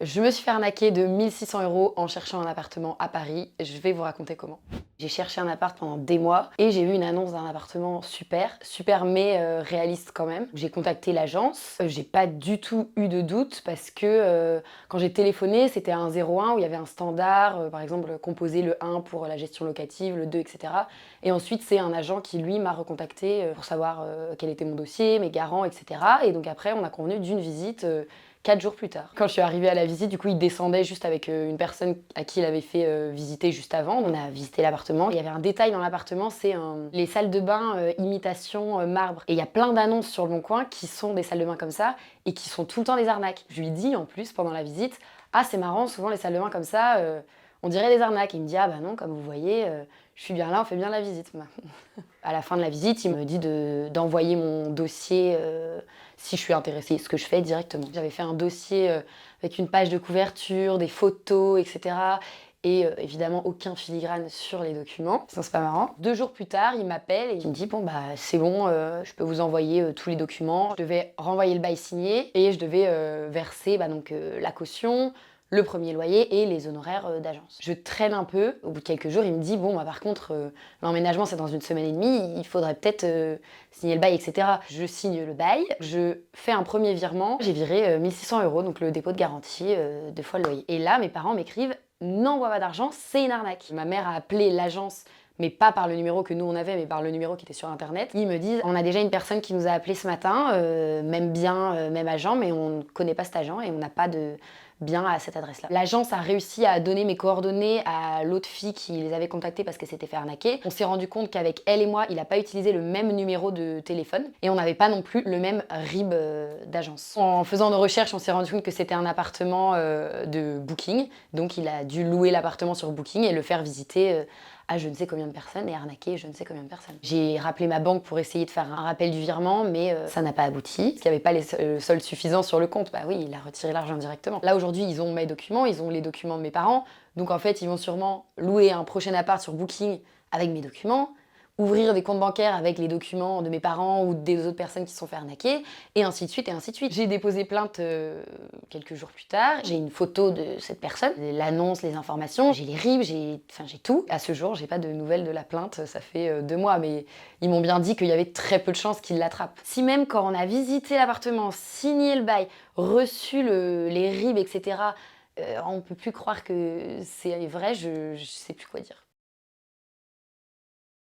Je me suis fait arnaquer de 1 600 € en cherchant un appartement à Paris. Je vais vous raconter comment. J'ai cherché un appart pendant des mois et j'ai eu une annonce d'un appartement super mais réaliste quand même. J'ai contacté l'agence. J'ai pas du tout eu de doute parce que quand j'ai téléphoné, c'était un 01 où il y avait un standard, par exemple composer le 1 pour la gestion locative, le 2, etc. Et ensuite, c'est un agent qui, lui, m'a recontacté pour savoir quel était mon dossier, mes garants, etc. Et donc après, on a convenu d'une visite 4 jours plus tard. Quand je suis arrivée à la visite, du coup, il descendait juste avec une personne à qui il avait fait visiter juste avant. On a visité l'appartement. Il y avait un détail dans l'appartement, c'est les salles de bain imitation marbre. Et il y a plein d'annonces sur le Bon Coin qui sont des salles de bain comme ça et qui sont tout le temps des arnaques. Je lui dis en plus pendant la visite, ah c'est marrant, souvent les salles de bain comme ça, on dirait des arnaques. Il me dit, ah bah non, comme vous voyez, je suis bien là, on fait bien la visite. À la fin de la visite, il me dit d'envoyer mon dossier si je suis intéressée, ce que je fais directement. J'avais fait un dossier avec une page de couverture, des photos, etc. Et évidemment aucun filigrane sur les documents, sinon c'est pas marrant. 2 jours plus tard, il m'appelle et il me dit bon bah c'est bon, je peux vous envoyer tous les documents. Je devais renvoyer le bail signé et je devais verser la caution, le premier loyer et les honoraires d'agence. Je traîne un peu, au bout de quelques jours, il me dit bon bah par contre l'emménagement c'est dans une semaine et demie, il faudrait peut-être signer le bail, etc. Je signe le bail, je fais un premier virement, j'ai viré 1 600 €, donc le dépôt de garantie, 2 fois le loyer. Et là mes parents m'écrivent n'envoie pas d'argent, c'est une arnaque. Ma mère a appelé l'agence, mais pas par le numéro que nous on avait, mais par le numéro qui était sur internet. Ils me disent on a déjà une personne qui nous a appelé ce matin, même bien, même agent, mais on ne connaît pas cet agent et on n'a pas de bien à cette adresse-là. L'agence a réussi à donner mes coordonnées à l'autre fille qui les avait contactées parce qu'elle s'était fait arnaquer. On s'est rendu compte qu'avec elle et moi, il n'a pas utilisé le même numéro de téléphone et on n'avait pas non plus le même RIB d'agence. En faisant nos recherches, on s'est rendu compte que c'était un appartement de Booking, donc il a dû louer l'appartement sur Booking et le faire visiter à je ne sais combien de personnes et arnaquer je ne sais combien de personnes. J'ai rappelé ma banque pour essayer de faire un rappel du virement, mais ça n'a pas abouti. Parce qu'il n'y avait pas le solde suffisant sur le compte. Bah oui, il a retiré l'argent directement. Là aujourd'hui, ils ont mes documents, ils ont les documents de mes parents. Donc en fait, ils vont sûrement louer un prochain appart sur Booking avec mes documents, ouvrir des comptes bancaires avec les documents de mes parents ou des autres personnes qui se sont fait arnaquer, et ainsi de suite, et ainsi de suite. J'ai déposé plainte quelques jours plus tard, j'ai une photo de cette personne, l'annonce, les informations, j'ai les RIB, j'ai tout. À ce jour, j'ai pas de nouvelles de la plainte, ça fait 2 mois, mais ils m'ont bien dit qu'il y avait très peu de chances qu'ils l'attrapent. Si même quand on a visité l'appartement, signé le bail, reçu les RIB, etc., on peut plus croire que c'est vrai, je sais plus quoi dire.